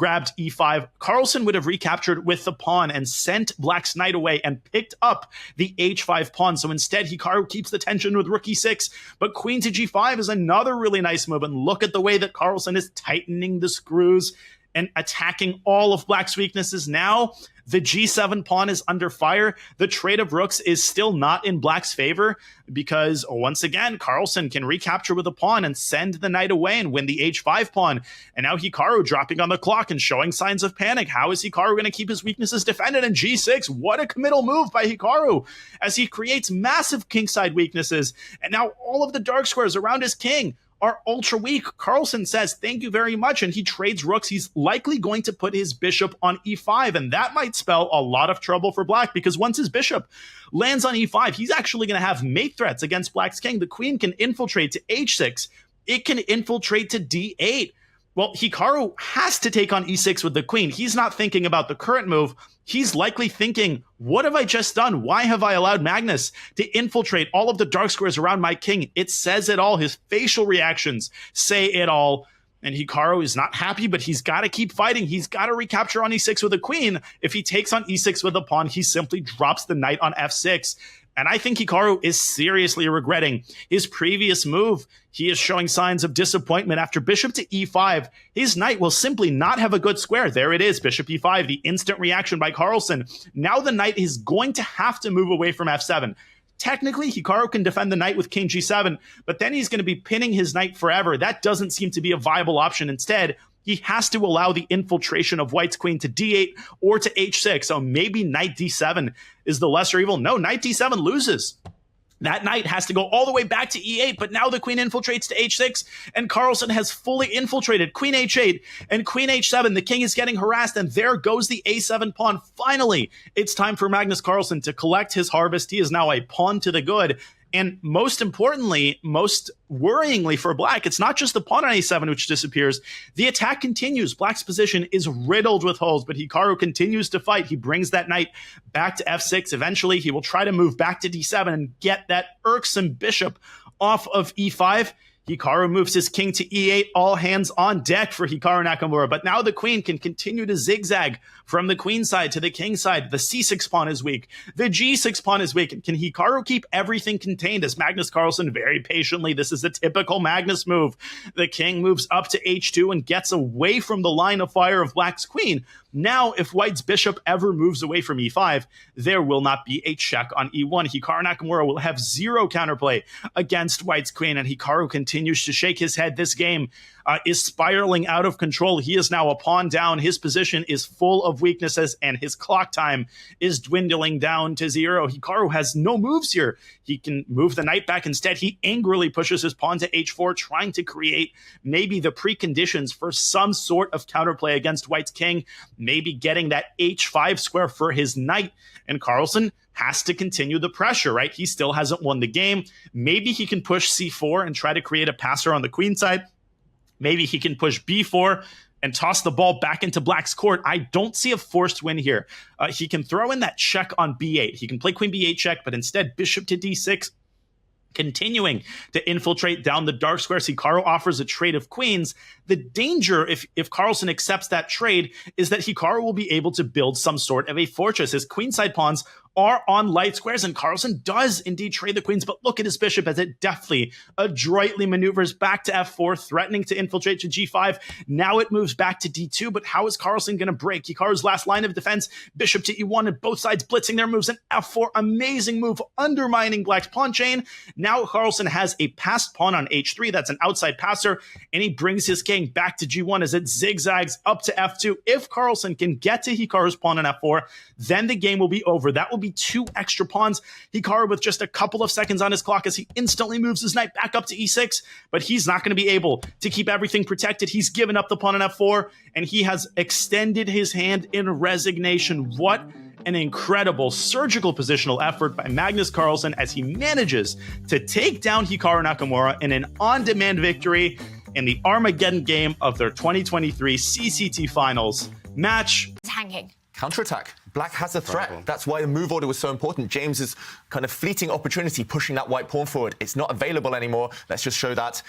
grabbed e5, Carlsen would have recaptured with the pawn and sent black's knight away and picked up the h5 pawn. So instead, Hikaru keeps the tension with rook e6, but queen to g5 is another really nice move. And look at the way that Carlsen is tightening the screws and attacking all of black's weaknesses. Now, the g7 pawn is under fire. The trade of rooks is still not in black's favor because, once again, Carlsen can recapture with a pawn and send the knight away and win the h5 pawn. And now Hikaru dropping on the clock and showing signs of panic. How is Hikaru going to keep his weaknesses defended in g6? What a committal move by Hikaru as he creates massive kingside weaknesses. And now all of the dark squares around his king are ultra weak. Carlsen says, thank you very much, and he trades rooks. He's likely going to put his bishop on e5, and that might spell a lot of trouble for black, because once his bishop lands on e5, he's actually going to have mate threats against black's king. The queen can infiltrate to h6. It can infiltrate to d8. Well, Hikaru has to take on e6 with the queen. He's not thinking about the current move. He's likely thinking, what have I just done? Why have I allowed Magnus to infiltrate all of the dark squares around my king? It says it all. His facial reactions say it all. And Hikaru is not happy, but he's got to keep fighting. He's got to recapture on e6 with a queen. If he takes on e6 with a pawn, he simply drops the knight on f6. And I think Hikaru is seriously regretting his previous move. He is showing signs of disappointment. After bishop to e5, his knight will simply not have a good square. There it is, bishop e5, the instant reaction by Carlsen. Now the knight is going to have to move away from f7. Technically, Hikaru can defend the knight with king g7, but then he's going to be pinning his knight forever. That doesn't seem to be a viable option. Instead, he has to allow the infiltration of white's queen to d8 or to h6. So maybe knight d7 is the lesser evil. No, knight d7 loses. That knight has to go all the way back to e8, but now the queen infiltrates to h6, and Carlsen has fully infiltrated. Queen h8 and queen h7. The king is getting harassed, and there goes the a7 pawn. Finally, it's time for Magnus Carlsen to collect his harvest. He is now a pawn to the good. And most importantly, most worryingly for black, it's not just the pawn on a7 which disappears. The attack continues. Black's position is riddled with holes, but Hikaru continues to fight. He brings that knight back to f6. Eventually, he will try to move back to d7 and get that irksome bishop off of e5. Hikaru moves his king to e8, all hands on deck for Hikaru Nakamura. But now the queen can continue to zigzag from the queen side to the king side. The c6 pawn is weak. The g6 pawn is weak. Can Hikaru keep everything contained as Magnus Carlsen very patiently? This is a typical Magnus move. The king moves up to h2 and gets away from the line of fire of black's queen. Now, if white's bishop ever moves away from e5, there will not be a check on e1. Hikaru Nakamura will have zero counterplay against white's queen, and Hikaru continues to shake his head. This game is spiraling out of control. He is now a pawn down. His position is full of weaknesses, and his clock time is dwindling down to 0. Hikaru has no moves here. He can move the knight back. Instead, he angrily pushes his pawn to h4, trying to create maybe the preconditions for some sort of counterplay against white's king, maybe getting that h5 square for his knight. And Carlsen has to continue the pressure, right? He still hasn't won the game. Maybe he can push c4 and try to create a passer on the queen side. Maybe he can push b4 and toss the ball back into black's court. I don't see a forced win here. He can throw in that check on b8. He can play queen b8 check, but instead bishop to d6, continuing to infiltrate down the dark squares. Hikaru offers a trade of queens. The danger, if Carlsen accepts that trade, is that Hikaru will be able to build some sort of a fortress. His queenside pawns are on light squares, and Carlsen does indeed trade the queens, but look at his bishop as it deftly, adroitly maneuvers back to f4, threatening to infiltrate to g5. Now it moves back to d2, but how is Carlsen going to break? Hikaru's last line of defense, bishop to e1, and both sides blitzing their moves, and f4, amazing move, undermining black's pawn chain. Now Carlsen has a passed pawn on h3, that's an outside passer, and he brings his king back to g1 as it zigzags up to f2. If Carlsen can get to Hikaru's pawn on f4, then the game will be over. That will be 2 extra pawns. Hikaru with just a couple of seconds on his clock as he instantly moves his knight back up to e6, but he's not going to be able to keep everything protected. He's given up the pawn on f4, and he has extended his hand in resignation. What an incredible surgical positional effort by Magnus Carlsen as he manages to take down Hikaru Nakamura in an on-demand victory in the Armageddon game of their 2023 CCT Finals match. It's hanging. Counterattack. Black has a threat. That's why the move order was so important. James's kind of fleeting opportunity pushing that white pawn forward. It's not available anymore. Let's just show that.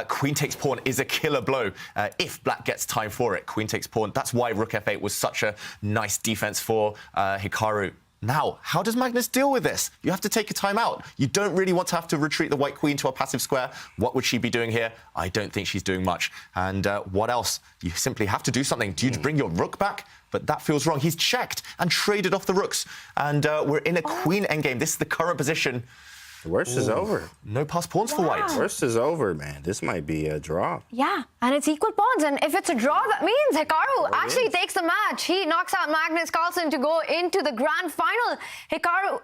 Queen takes pawn is a killer blow if Black gets time for it. Queen takes pawn. That's why Rook F8 was such a nice defense for Hikaru. Now, how does Magnus deal with this? You have to take a time out. You don't really want to have to retreat the white queen to a passive square. What would she be doing here? I don't think she's doing much. And what else? You simply have to do something. Do you bring your rook back? But that feels wrong. He's checked and traded off the rooks. And we're in a queen endgame. This is the current position. The worst is over. No passed pawns for white. The worst is over, man. This might be a draw. Yeah, and it's equal pawns. And if it's a draw, that means Hikaru actually takes the match. He knocks out Magnus Carlsen to go into the grand final.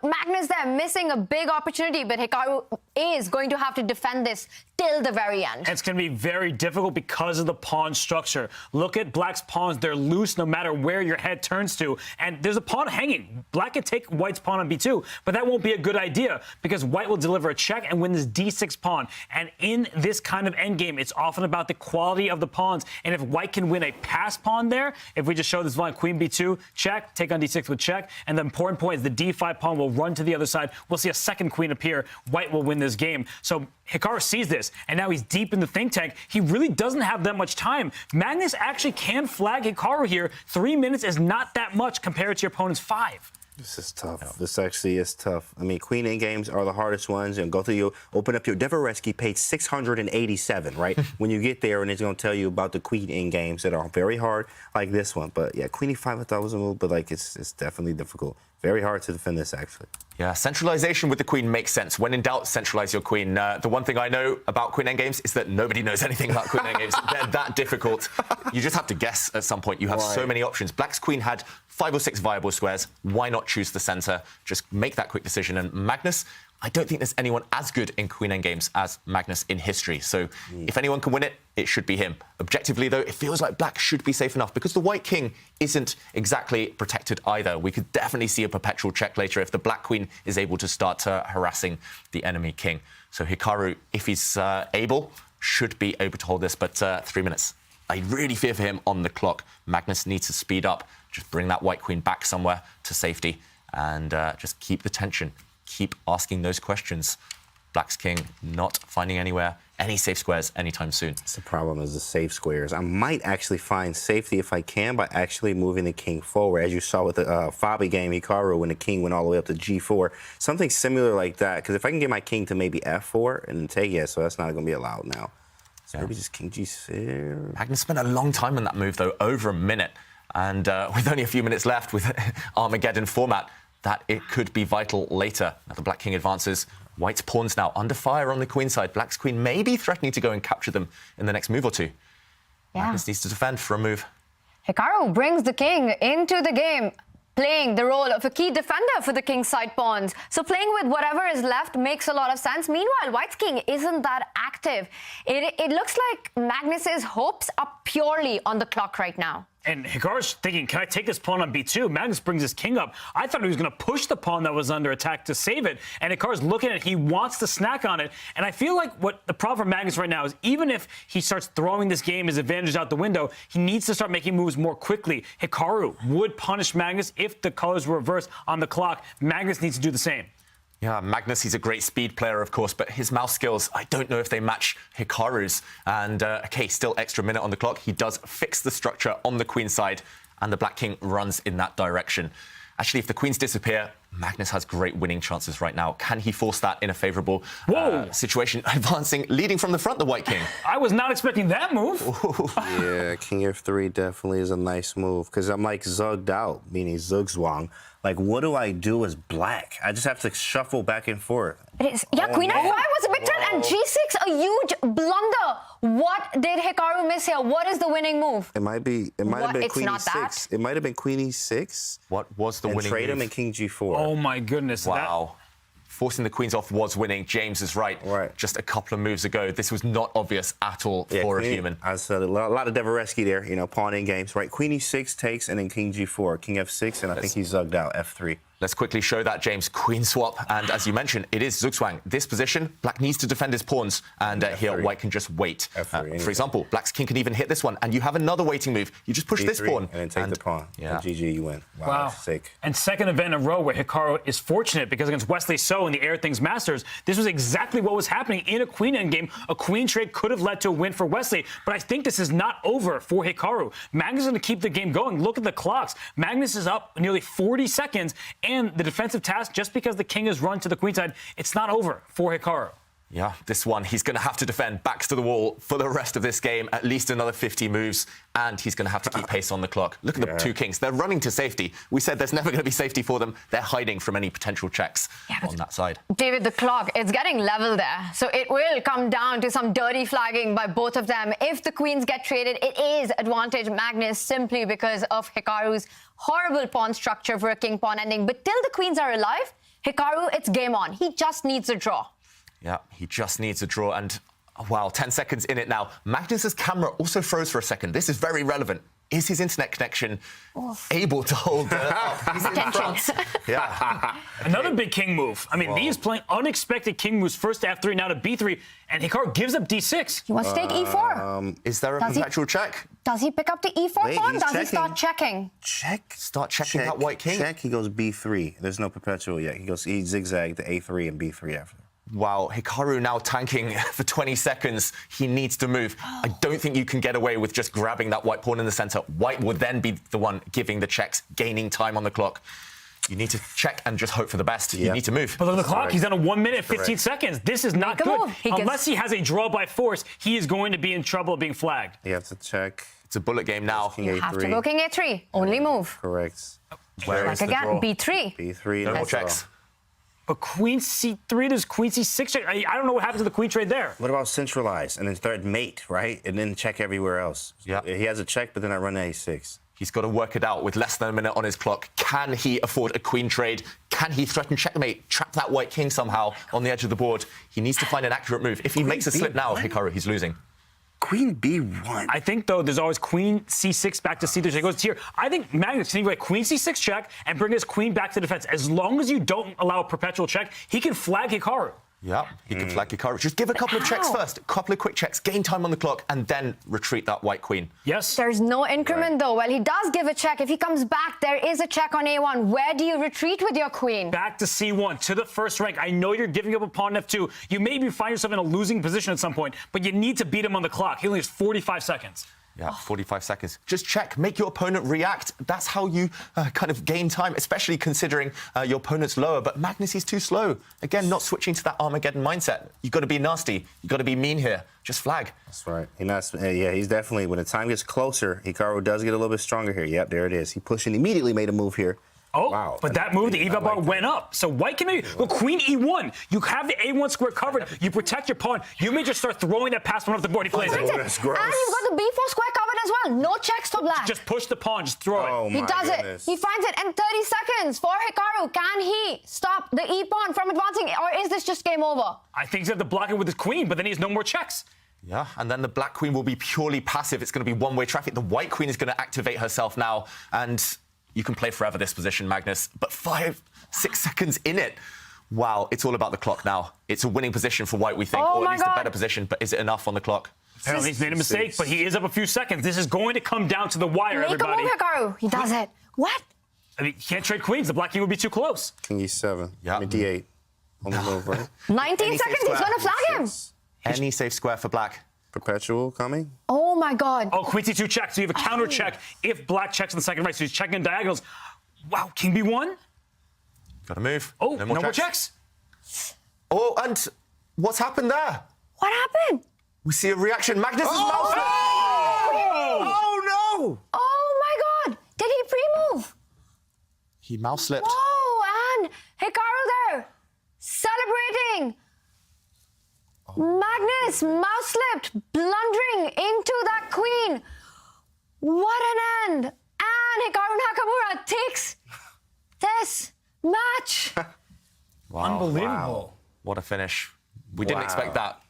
Magnus there missing a big opportunity, but Hikaru is going to have to defend this till the very end. It's going to be very difficult because of the pawn structure. Look at Black's pawns. They're loose no matter where your head turns to. And there's a pawn hanging. Black can take White's pawn on b2, but that won't be a good idea because White will deliver a check and win this d6 pawn. And in this kind of endgame, it's often about the quality of the pawns. And if White can win a pass pawn there, if we just show this line, queen b2, check, take on d6 with check. And the important point is the d5 pawn will run to the other side. We'll see a second queen appear. White will win this game. So Hikaru sees this, and now he's deep in the think tank. He really doesn't have that much time. Magnus actually can flag Hikaru here. 3 minutes is not that much compared to your opponent's 5. This is tough. This actually is tough. I mean, queen end games are the hardest ones. And go through your, open up your Devoreski page 687, right? When you get there, and it's going to tell you about the queen end games that are very hard, like this one. But yeah, queen e5 I thought was a move, but like it's definitely difficult. Very hard to defend this, actually. Yeah, centralization with the queen makes sense. When in doubt, centralize your queen. The one thing I know about queen endgames is that nobody knows anything about queen endgames. They're that difficult. You just have to guess at some point. You have so many options. Black's queen had 5 or 6 viable squares. Why not choose the center? Just make that quick decision. And Magnus, I don't think there's anyone as good in queen endgames as Magnus in history. So if anyone can win it, it should be him. Objectively, though, it feels like Black should be safe enough because the white king isn't exactly protected either. We could definitely see a perpetual check later if the black queen is able to start harassing the enemy king. So Hikaru, if he's able, should be able to hold this, but 3 minutes. I really fear for him on the clock. Magnus needs to speed up, just bring that white queen back somewhere to safety and just keep the tension. Keep asking those questions. Black's king not finding any safe squares anytime soon. That's the problem, is the safe squares. I might actually find safety if I can by actually moving the king forward, as you saw with the Fabi game, Hikaru, when the king went all the way up to g4. Something similar like that, because if I can get my king to maybe f4 and then take it, so that's not going to be allowed now. So maybe just king g6. Magnus spent a long time on that move, though, over a minute. And with only a few minutes left with Armageddon format, that it could be vital later. Now the black king advances. White's pawns now under fire on the queen side. Black's queen may be threatening to go and capture them in the next move or two. Yeah. Magnus needs to defend for a move. Hikaru brings the king into the game, playing the role of a key defender for the king's side pawns. So playing with whatever is left makes a lot of sense. Meanwhile, White's king isn't that active. It looks like Magnus's hopes are purely on the clock right now. And Hikaru's thinking, can I take this pawn on b2? Magnus brings his king up. I thought he was going to push the pawn that was under attack to save it. And Hikaru's looking at it. He wants to snack on it. And I feel like what the problem for Magnus right now is even if he starts throwing this game, his advantage out the window, he needs to start making moves more quickly. Hikaru would punish Magnus if the colors were reversed on the clock. Magnus needs to do the same. Yeah, Magnus, he's a great speed player, of course, but his mouse skills, I don't know if they match Hikaru's. And, okay, still extra minute on the clock. He does fix the structure on the queen side, and the black king runs in that direction. Actually, if the queens disappear, Magnus has great winning chances right now. Can he force that in a favourable situation? Advancing, leading from the front, the white king. I was not expecting that move. Yeah, king f3 definitely is a nice move, because I'm like zugged out, meaning zugzwang. Like, what do I do as black? I just have to shuffle back and forth. It is, yeah, queen f5 was a big threat, and g6, a huge blunder. What did Hikaru miss here? What is the winning move? It might have been queen e6. It might have been queen e6. What was the winning move? Trade him in king g4. Oh, my goodness. Wow. Forcing the queens off was winning. James is right. Just a couple of moves ago, this was not obvious at all for a human. I said a lot of Devoreski there, pawn in games, right? Queen e6 takes, and then king g4, king f6, and I think he's zugged out, f3. Let's quickly show that, James. Queen swap, and as you mentioned, it is Zugzwang. This position, Black needs to defend his pawns, and here White can just wait. For example, Black's king can even hit this one, and you have another waiting move. You just push B3, this pawn. And then take the pawn. Yeah. And GG, you win. Wow. Sick. And second event in a row where Hikaru is fortunate because against Wesley So in the Air Things Masters, this was exactly what was happening in a queen endgame. A queen trade could have led to a win for Wesley, but I think this is not over for Hikaru. Magnus is going to keep the game going. Look at the clocks. Magnus is up nearly 40 seconds, and the defensive task, just because the king has run to the queen side, it's not over for Hikaru. Yeah, this one, he's going to have to defend backs to the wall for the rest of this game, at least another 50 moves, and he's going to have to keep pace on the clock. Look at the two kings. They're running to safety. We said there's never going to be safety for them. They're hiding from any potential checks on that side. David, the clock, it's getting level there. So it will come down to some dirty flagging by both of them. If the queens get traded, it is advantage Magnus simply because of Hikaru's horrible pawn structure for a king-pawn ending. But till the queens are alive, Hikaru, it's game on. He just needs a draw. Yeah, he just needs a draw, and wow, 10 seconds in it now. Magnus's camera also froze for a second. This is very relevant. Is his internet connection able to hold up? He's in France. Yeah. Another big king move. I mean, these playing unexpected king moves. First to F3, now to B3, and Hikaru gives up D6. He wants to take E4. Is there a perpetual check? Does he pick up the E4 pawn? Does he start checking? Start checking that white king? Check, he goes B3. There's no perpetual yet. He zigzagged to A3 and B3 after. Wow, Hikaru now tanking for 20 seconds. He needs to move. I don't think you can get away with just grabbing that white pawn in the center. White will then be the one giving the checks, gaining time on the clock. You need to check and just hope for the best. You need to move. But look at the clock. He's down to 1 minute, 15 seconds. This is not good. Unless he has a draw by force, he is going to be in trouble of being flagged. You have to check. It's a bullet game now. You have to go king A3. Only move. Correct. Where is the again, draw? B3. B3. No more checks. But queen C3, there's queen C6 check. I don't know what happened to the queen trade there. What about centralize and then third mate, right? And then check everywhere else. Yeah. He has a check, but then I run A6. He's got to work it out with less than a minute on his clock. Can he afford a queen trade? Can he threaten checkmate, trap that white king somehow on the edge of the board? He needs to find an accurate move. If he makes a slip now, Hikaru, he's losing. Queen B1. I think, though, there's always queen C6 back to C3. So he goes here. I think Magnus can like queen C6 check and bring his queen back to defense. As long as you don't allow a perpetual check, he can flag Hikaru. Yeah, he can flag Hikaru. Just give a couple of checks first, a couple of quick checks, gain time on the clock, and then retreat that white queen. Yes. There's no increment, though. Well, he does give a check. If he comes back, there is a check on A1. Where do you retreat with your queen? Back to C1, to the first rank. I know you're giving up a pawn F2. You maybe find yourself in a losing position at some point, but you need to beat him on the clock. He only has 45 seconds. Yeah, 45 seconds. Just check, make your opponent react. That's how you kind of gain time, especially considering your opponent's lower. But Magnus is too slow. Again, not switching to that Armageddon mindset. You've got to be nasty. You've got to be mean here. Just flag. That's right. He's definitely, when the time gets closer, Hikaru does get a little bit stronger here. Yep, there it is. He pushed and immediately made a move here. Oh, wow. But that move, the eval bar went up. So white can maybe, well, queen E1. You have the A1 square covered. You protect your pawn. You may just start throwing that pass one off the board. He plays it. That's gross. And you've got the B4 square covered as well. No checks for black. Just push the pawn. Just throw it. Oh, He does goodness. it. He finds it in 30 seconds for Hikaru. Can he stop the E pawn from advancing, or is this just game over? I think he's going to block it with his queen, but then he has no more checks. Yeah, and then the black queen will be purely passive. It's going to be one-way traffic. The white queen is going to activate herself now, and you can play forever this position, Magnus, but 5-6 seconds in it. Wow, it's all about the clock now. It's a winning position for white, we think, or at least a better position, but is it enough on the clock? Apparently he's made a mistake, but he is up a few seconds. This is going to come down to the wire, everybody. Make a move, Hikaru. He does it. What? I mean, he can't trade queens. The black king would be too close. King E7. Yeah. I mean, D8. On the move, right? 19 seconds, he's going to flag him. Any safe square for black? Perpetual coming. Oh, my God. Oh, queen C2 check. So you have a counter check if black checks on the second rank. So he's checking in diagonals. Wow, king B1. Got to move. Oh, no more checks. Oh, and what's happened there? What happened? We see a reaction. Magnus is mouse. Oh, no! Oh, my God. Did he pre-move? He mouse slipped. Whoa, and Hikaru there celebrating. Magnus mouse slipped, blundering into that queen. What an end. And Hikaru Nakamura takes this match. Wow. Unbelievable. Wow. What a finish. We didn't expect that.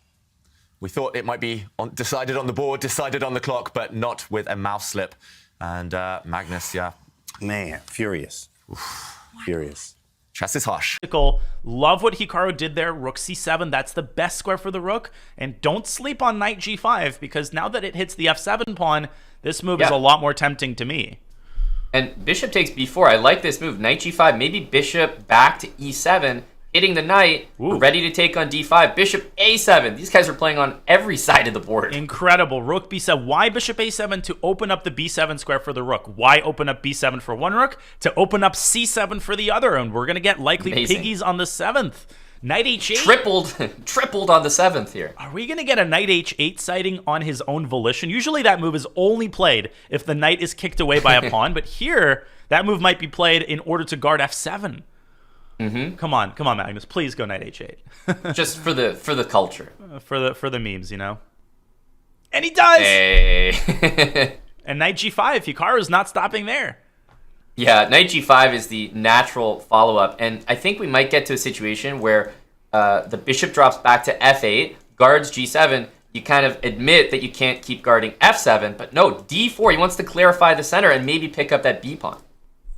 We thought it might be decided on the board, decided on the clock, but not with a mouse slip. And Magnus, yeah. Man, furious. Furious. Chess is harsh. Love what Hikaru did there. Rook c7, that's the best square for the rook. And don't sleep on knight g5, because now that it hits the f7 pawn, this move is a lot more tempting to me. And bishop takes b4. I like this move. Knight g5, maybe bishop back to e7, hitting the knight, ready to take on d5. Bishop a7. These guys are playing on every side of the board. Incredible. Rook b7. Why bishop a7? To open up the b7 square for the rook. Why open up b7 for one rook? To open up c7 for the other. And we're going to get likely piggies on the 7th. Knight h8. Tripled on the 7th here. Are we going to get a knight h8 sighting on his own volition? Usually that move is only played if the knight is kicked away by a pawn. But here, that move might be played in order to guard f7. Come on, Magnus. Please go knight h8. Just for the culture. For the memes, you know. And he does. Hey. And knight g5. Hikaru's not stopping there. Yeah, knight g5 is the natural follow-up, and I think we might get to a situation where the bishop drops back to f8, guards g7. You kind of admit that you can't keep guarding f7, but no, d4. He wants to clarify the center and maybe pick up that b pawn.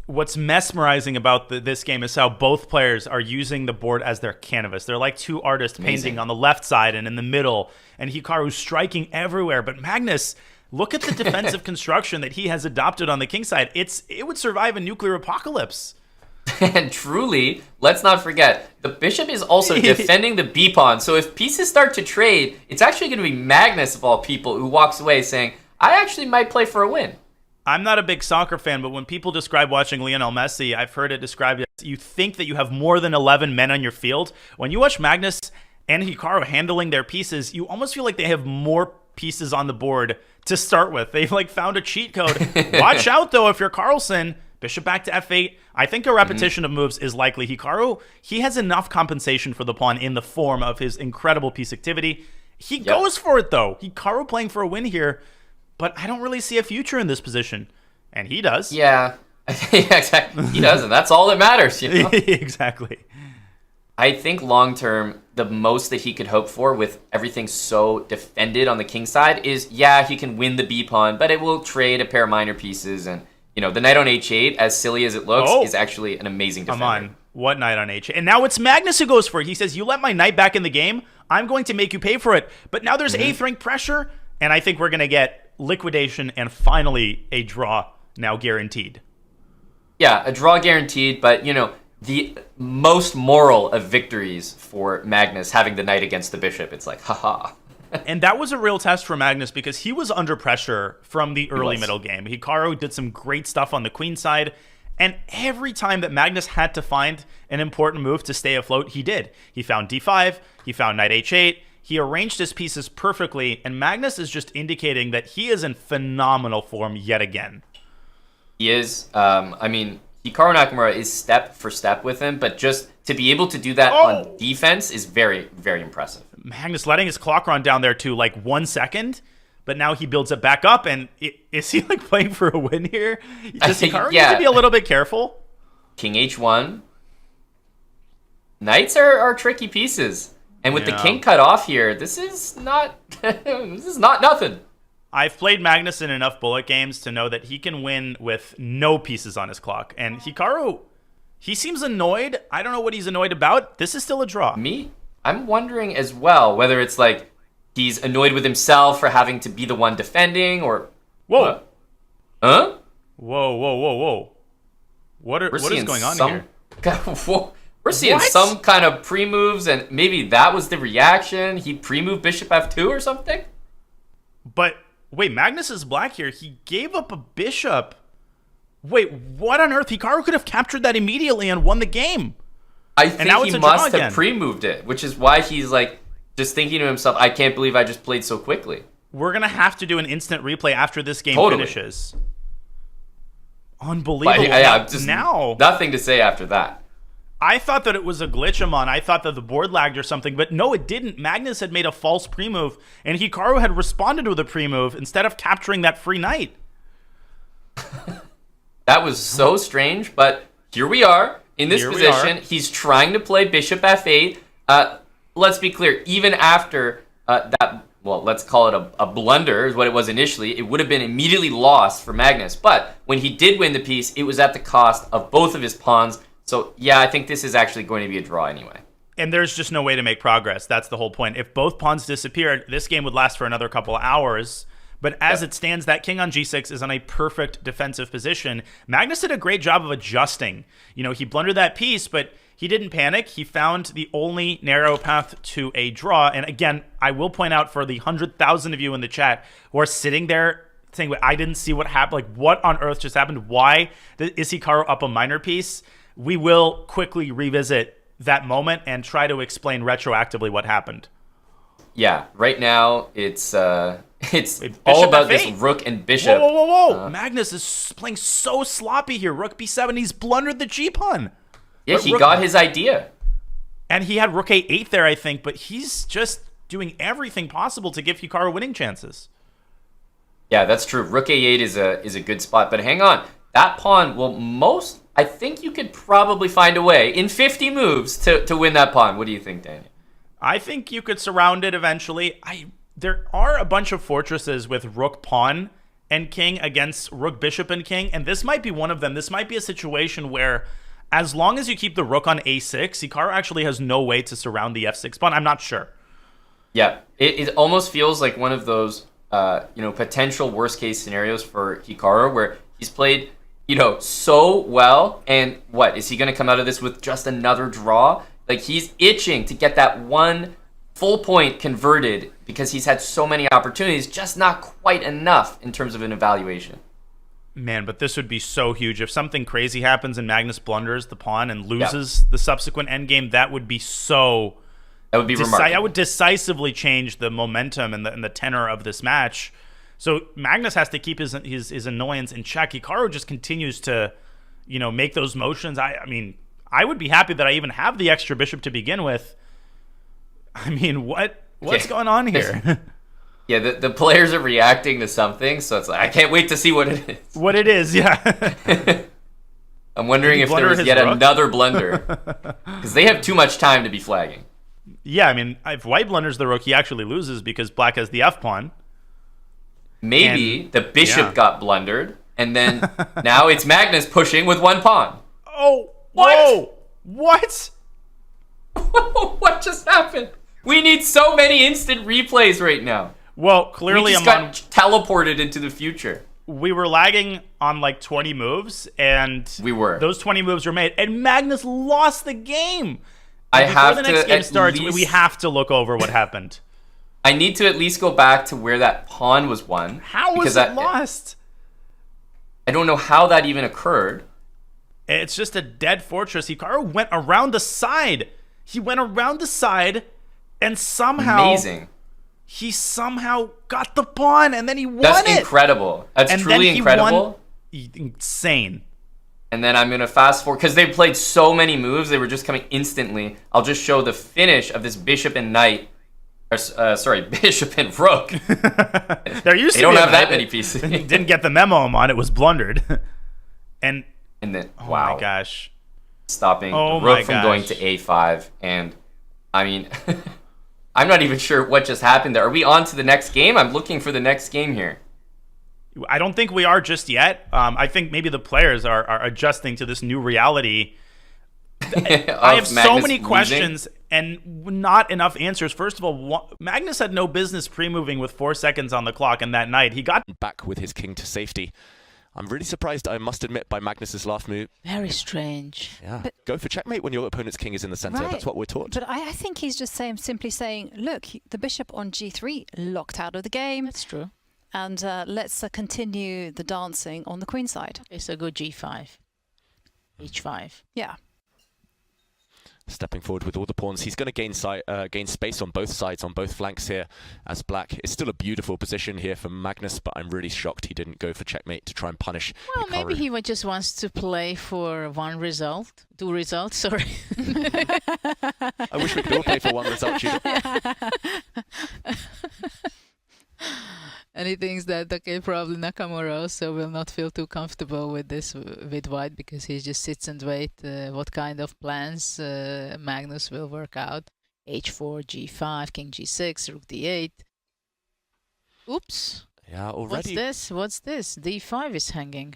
What's mesmerizing about this game is how both players are using the board as their canvas. They're like two artists painting on the left side and in the middle, and Hikaru's striking everywhere. But Magnus, look at the defensive construction that he has adopted on the king side. It would survive a nuclear apocalypse. And truly, let's not forget, the bishop is also defending the b pawn. So if pieces start to trade, it's actually going to be Magnus, of all people, who walks away saying, I actually might play for a win. I'm not a big soccer fan, but when people describe watching Lionel Messi, I've heard it described as you think that you have more than 11 men on your field. When you watch Magnus and Hikaru handling their pieces, you almost feel like they have more pieces on the board to start with. They've like found a cheat code. Watch out, though, if you're Carlsen. Bishop back to f8. I think a repetition of moves is likely. Hikaru, he has enough compensation for the pawn in the form of his incredible piece activity. He goes for it, though. Hikaru playing for a win here. But I don't really see a future in this position. And he does. Yeah, exactly. He does, and that's all that matters. You know? Exactly. I think long-term, the most that he could hope for with everything so defended on the king side is, yeah, he can win the b-pawn, but it will trade a pair of minor pieces. And, you know, the knight on h8, as silly as it looks, is actually an amazing defender. Come on. What knight on h8? And now it's Magnus who goes for it. He says, you let my knight back in the game, I'm going to make you pay for it. But now there's 8th rank pressure, and I think we're going to get liquidation and finally a draw now guaranteed. Yeah, a draw guaranteed, but, you know, the most moral of victories for Magnus having the knight against the bishop. It's like, haha. And that was a real test for Magnus because he was under pressure from the early middle game. Hikaru did some great stuff on the queen side, and every time that Magnus had to find an important move to stay afloat, he did. He found d5, he found knight h8, he arranged his pieces perfectly, and Magnus is just indicating that he is in phenomenal form yet again. He is. I mean, Hikaru Nakamura is step for step with him, but just to be able to do that on defense is very, very impressive. Magnus letting his clock run down there to like 1 second, but now he builds it back up, and is he like playing for a win here? Does Hikaru need to be a little bit careful? King h1. Knights are tricky pieces. And with the king cut off here, this is not nothing. I've played Magnus in enough bullet games to know that he can win with no pieces on his clock. And Hikaru, he seems annoyed. I don't know what he's annoyed about. This is still a draw. Me? I'm wondering as well whether it's like he's annoyed with himself for having to be the one defending or... Whoa. Huh? Whoa. What is going on here? We're seeing some kind of pre-moves, and maybe that was the reaction. He pre-moved bishop f2 or something? But, wait, Magnus is black here. He gave up a bishop. Wait, what on earth? Hikaru could have captured that immediately and won the game. I think he must have pre-moved it, which is why he's like just thinking to himself, I can't believe I just played so quickly. We're going to have to do an instant replay after this game finishes. Unbelievable. Now, nothing to say after that. I thought that it was a glitch, Amon. I thought that the board lagged or something, but no, it didn't. Magnus had made a false pre-move, and Hikaru had responded with a pre-move instead of capturing that free knight. That was so strange, but here we are in this position. He's trying to play bishop f8. Let's be clear, even after that, well, let's call it a blunder is what it was initially, it would have been immediately lost for Magnus. But when he did win the piece, it was at the cost of both of his pawns. So yeah, I think this is actually going to be a draw anyway. And there's just no way to make progress. That's the whole point. If both pawns disappeared, this game would last for another couple of hours. But as it stands, that king on g6 is on a perfect defensive position. Magnus did a great job of adjusting. You know, he blundered that piece, but he didn't panic. He found the only narrow path to a draw. And again, I will point out for the 100,000 of you in the chat who are sitting there saying, I didn't see what happened. Like, what on earth just happened? Why is Hikaru up a minor piece? We will quickly revisit that moment and try to explain retroactively what happened. Yeah, right now it's all Bishop about F8. this rook and bishop. Whoa. Magnus is playing so sloppy here. Rook b7, he's blundered the g-pawn. Yeah, he got his idea. And he had rook a8 there, I think, but he's just doing everything possible to give Hikaru winning chances. Yeah, that's true. Rook a8 is a good spot, but hang on. That pawn will I think you could probably find a way in 50 moves to win that pawn. What do you think, Daniel? I think you could surround it eventually. There are a bunch of fortresses with rook pawn and king against rook bishop and king, and this might be one of them. This might be a situation where as long as you keep the rook on a6, Hikaru actually has no way to surround the f6 pawn. I'm not sure. Yeah, it almost feels like one of those potential worst case scenarios for Hikaru where he's played so well, and what is he going to come out of this with just another draw? Like, he's itching to get that one full point converted because he's had so many opportunities, just not quite enough in terms of an evaluation. Man, but this would be so huge. If something crazy happens and Magnus blunders the pawn and loses the subsequent endgame, that would be so... That would be remarkable. That would decisively change the momentum and the tenor of this match. So Magnus has to keep his annoyance in check. Hikaru just continues to, make those motions. I mean, I would be happy that I even have the extra bishop to begin with. I mean, what's going on here? Yeah, the players are reacting to something, so it's like, I can't wait to see what it is. What it is, yeah. I'm wondering if there was yet another blunder. Because they have too much time to be flagging. Yeah, I mean, if white blunders the rook, he actually loses because black has the f-pawn. Maybe the bishop got blundered, and then now it's Magnus pushing with one pawn. Oh, what? Whoa! What? What just happened? We need so many instant replays right now. Well, clearly we just got teleported into the future. We were lagging on like 20 moves, and those 20 moves were made, and Magnus lost the game. Before the next game starts, we have to look over what happened. I need to at least go back to where that pawn was won. How was it lost? I don't know how that even occurred. It's just a dead fortress. Hikaru went around the side. He went around the side, and somehow... Amazing. He somehow got the pawn, and then he won it. That's incredible. That's truly incredible. Insane. And then I'm going to fast forward, because they played so many moves, they were just coming instantly. I'll just show the finish of this bishop and knight. Bishop and rook. There used they to don't be have that many pieces. Didn't get the memo on it was blundered. and then, wow. Oh my gosh. Stopping the rook from going to a5. And, I mean, I'm not even sure what just happened there. Are we on to the next game? I'm looking for the next game here. I don't think we are just yet. I think maybe the players are adjusting to this new reality. I have so many questions and not enough answers. First of all, Magnus had no business pre-moving with 4 seconds on the clock, and that night he got back with his king to safety. I'm really surprised, I must admit, by Magnus's last move. Very strange. Yeah, but go for checkmate when your opponent's king is in the center. Right. That's what we're taught. But I think he's just simply saying, look, the bishop on g3 locked out of the game. That's true. And let's continue the dancing on the queen side. Okay, so go g5, h5. Yeah. Stepping forward with all the pawns. He's going to gain space on both sides, on both flanks here, as black. It's still a beautiful position here for Magnus, but I'm really shocked he didn't go for checkmate to try and punish Well, Hikaru. maybe he just wants to play for two results, sorry. I wish we could all play for one result, Judah. And he thinks that, okay, probably Nakamura also will not feel too comfortable with this, with white, because he just sits and waits what kind of plans Magnus will work out. h4, g5, king g6, rook d8. Oops. Yeah, already. What's this? D5 is hanging.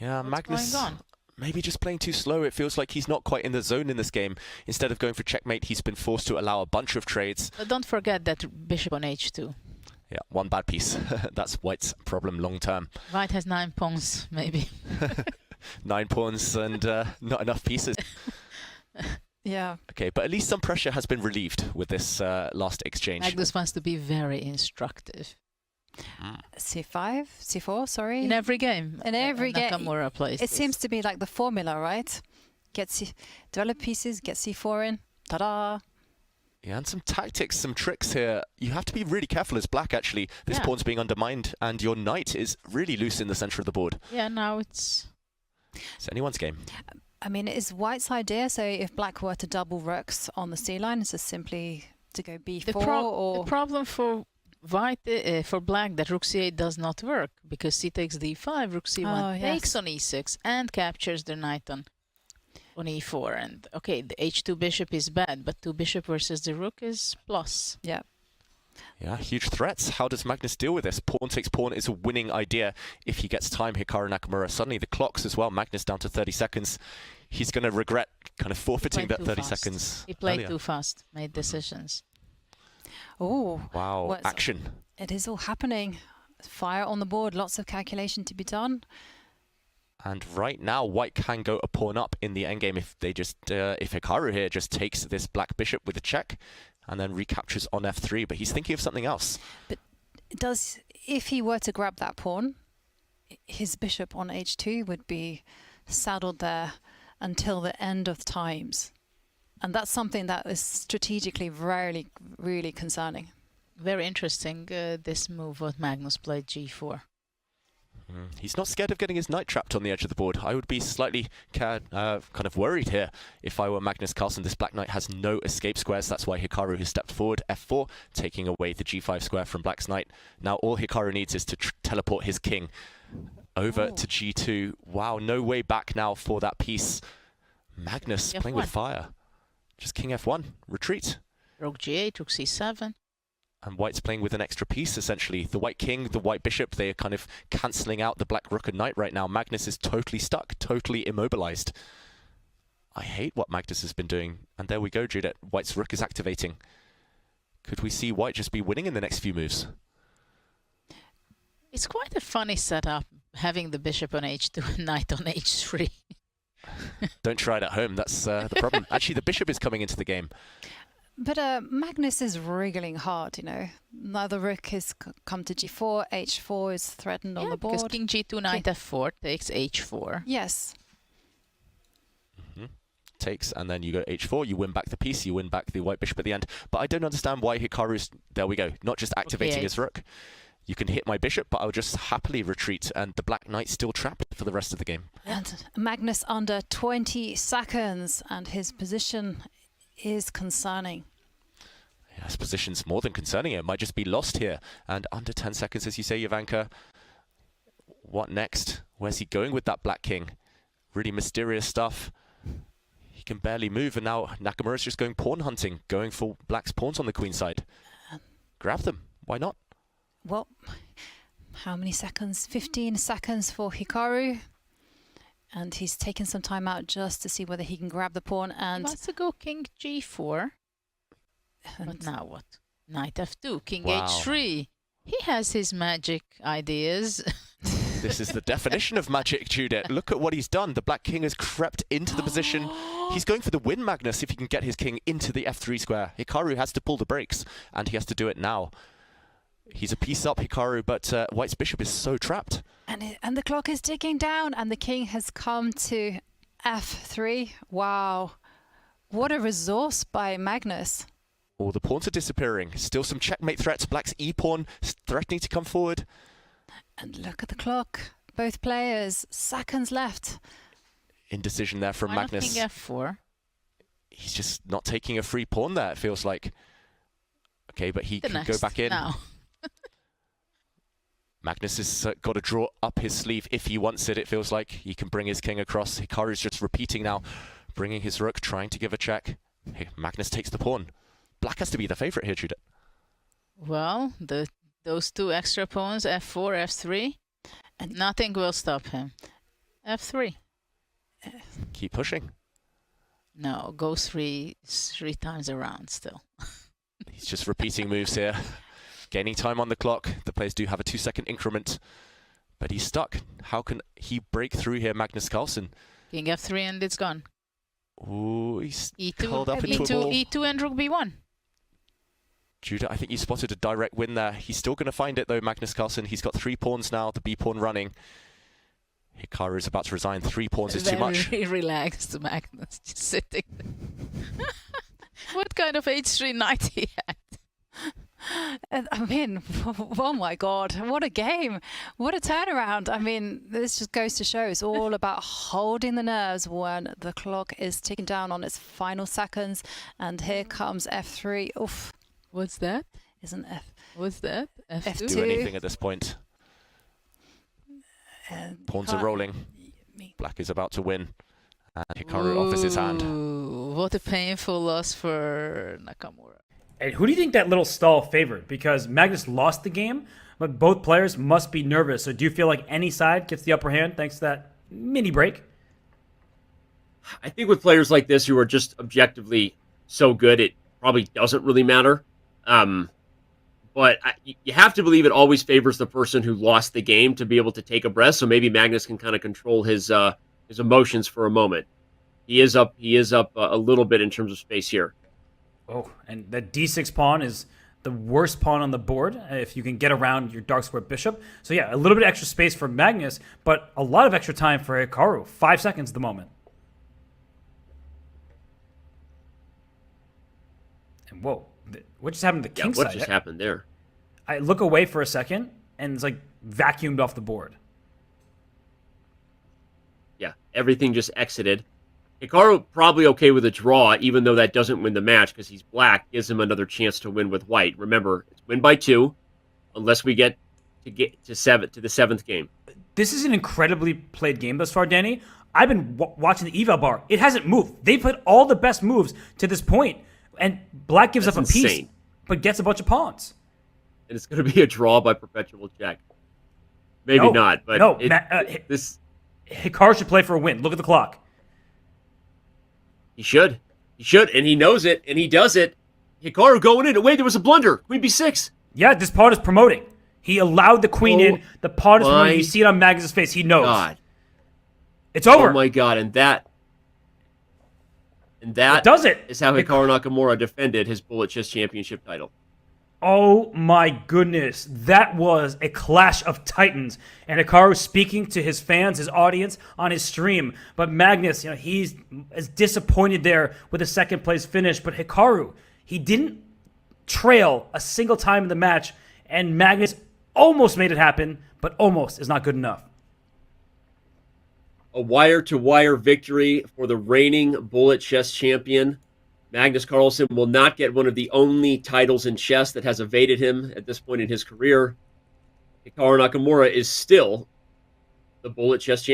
Yeah, What's going on? maybe just playing too slow. It feels like he's not quite in the zone in this game. Instead of going for checkmate, he's been forced to allow a bunch of trades. But don't forget that bishop on h2. Yeah, one bad piece. That's White's problem long term. White has 9 pawns, maybe. 9 pawns and not enough pieces. Yeah. Okay, but at least some pressure has been relieved with this last exchange. Magnus wants to be very instructive. C5, C4, sorry. In every game. In every game. Nakamura plays It this. seems to be like the formula, right? Develop pieces, get C4 in. Ta-da! Yeah, and some tactics, some tricks here. You have to be really careful as black, actually. This pawn's being undermined, and your knight is really loose in the center of the board. Yeah, now it's anyone's game. I mean, is White's idea, so if black were to double rooks on the C line, is just simply to go B4 or... The problem for White, for black, that rook c8 does not work, because c takes d5, rook c1 takes on e6 and captures the knight on e4. And okay, the h2 bishop is bad, but 2 bishop versus the rook is plus. Yeah. Yeah, huge threats. How does Magnus deal with this? Pawn takes pawn is a winning idea if he gets time. Hikaru Nakamura. Suddenly the clocks as well. Magnus down to 30 seconds. He's going to regret kind of forfeiting that 30 seconds. He played earlier. too fast, made decisions. Oh. Wow, action. It is all happening. Fire on the board, lots of calculation to be done. And right now, White can go a pawn up in the endgame if they just, if Hikaru here just takes this black bishop with a check and then recaptures on f3. But he's thinking of something else. But if he were to grab that pawn, his bishop on h2 would be saddled there until the end of times. And that's something that is strategically really concerning. Very interesting, this move what Magnus played g4. He's not scared of getting his knight trapped on the edge of the board. I would be slightly kind of worried here if I were Magnus Carlsen. This black knight has no escape squares. That's why Hikaru has stepped forward, f4, taking away the g5 square from black's knight. Now all Hikaru needs is to teleport his king over to g2. Wow, no way back now for that piece. Magnus playing with fire. Just king f1, retreat. Rook g8, rook c7. And White's playing with an extra piece, essentially. The white king, the white bishop, they are kind of cancelling out the black rook and knight right now. Magnus is totally stuck, totally immobilized. I hate what Magnus has been doing. And there we go, Judith. White's rook is activating. Could we see White just be winning in the next few moves? It's quite a funny setup, having the bishop on h2 and knight on h3. Don't try it at home, that's the problem. Actually, the bishop is coming into the game. But Magnus is wriggling hard, you know. Now the rook has come to g4, h4 is threatened on the board. Because king g2, knight f4 takes h4. Yes. Takes, and then you go h4, you win back the piece, you win back the white bishop at the end. But I don't understand why Hikaru's, there we go, not just activating his rook. You can hit my bishop, but I'll just happily retreat, and the black knight's still trapped for the rest of the game. And Magnus under 20 seconds, and his position is concerning. Yeah, his position's more than concerning. It might just be lost here. And under 10 seconds, as you say, Ivanka. What next? Where's he going with that black king? Really mysterious stuff. He can barely move, and now Nakamura's just going pawn hunting, going for black's pawns on the queen side. Grab them. Why not? Well, how many seconds? 15 seconds for Hikaru. And he's taken some time out just to see whether he can grab the pawn. And He wants to go king g4. But now what? Knight f2, king h3. He has his magic ideas. This is the definition of magic, Judith. Look at what he's done. The black king has crept into the position. He's going for the win, Magnus, if he can get his king into the f3 square. Hikaru has to pull the brakes, and he has to do it now. He's a piece up, Hikaru, but White's bishop is so trapped. And the clock is ticking down, and the king has come to f3. Wow. What a resource by Magnus. All the pawns are disappearing. Still some checkmate threats. Black's e-pawn threatening to come forward. And look at the clock. Both players, seconds left. Indecision there from Magnus. King f4. He's just not taking a free pawn there, it feels like. Okay, but he can go back in. Now. Magnus has got to draw up his sleeve if he wants it. It feels like he can bring his king across. Hikaru's just repeating now, bringing his rook, trying to give a check. Hey, Magnus takes the pawn. Black has to be the favorite here, Judith. Well, those two extra pawns, f4, f3, and nothing will stop him. f3. Keep pushing. No, go three times around still. He's just repeating moves here. Gaining time on the clock. The players do have a 2-second increment. But he's stuck. How can he break through here, Magnus Carlsen? King F3 and it's gone. Ooh, he's E2, curled up into a E2, ball. E2 and Rook B1. Judah, I think you spotted a direct win there. He's still going to find it, though, Magnus Carlsen. He's got 3 pawns now, the B pawn running. Hikaru is about to resign. 3 pawns is too much. Very relaxed, Magnus, just sitting there. What kind of H3 knight he had? I mean, oh my God, what a game. What a turnaround. I mean, this just goes to show it's all about holding the nerves when the clock is ticking down on its final seconds. And here comes F3. Oof. What's that? Isn't F? What's that? F2? Do anything at this point. Pawns are rolling. Black is about to win. And Hikaru offers his hand. Ooh, what a painful loss for Nakamura. And who do you think that little stall favored? Because Magnus lost the game, but both players must be nervous. So do you feel like any side gets the upper hand thanks to that mini break? I think with players like this who are just objectively so good, it probably doesn't really matter. But you have to believe it always favors the person who lost the game to be able to take a breath. So maybe Magnus can kind of control his emotions for a moment. He is up a little bit in terms of space here. Oh, and the d6 pawn is the worst pawn on the board if you can get around your dark square bishop. So yeah, a little bit extra space for Magnus, but a lot of extra time for Hikaru. 5 seconds at the moment. And whoa, what just happened to the king side? What just happened there? I look away for a second, and it's like vacuumed off the board. Yeah, everything just exited. Hikaru probably okay with a draw, even though that doesn't win the match because he's black, gives him another chance to win with white. Remember, it's win by 2, unless we get to the 7th game. This is an incredibly played game thus far, Danny. I've been watching the eval bar. It hasn't moved. They put all the best moves to this point, and black gives up a piece, but gets a bunch of pawns. And it's going to be a draw by perpetual check. Maybe not, but this Hikaru should play for a win. Look at the clock. He should, and he knows it, and he does it. Hikaru going in. Wait, there was a blunder. Queen b6. Yeah, this pawn is promoting. He allowed the queen in. The pawn is promoting. You see it on Magnus' face. He knows. God. It's over. Oh my God, and that it does it. Is how Hikaru Nakamura defended his Bullet Chess Championship title. Oh my goodness. That was a clash of titans. And Hikaru speaking to his fans, his audience on his stream. But Magnus, he's as disappointed there with a second place finish. But Hikaru, he didn't trail a single time in the match. And Magnus almost made it happen, but almost is not good enough. A wire-to-wire victory for the reigning Bullet Chess champion. Magnus Carlsen will not get one of the only titles in chess that has evaded him at this point in his career. Hikaru Nakamura is still the Bullet Chess champion.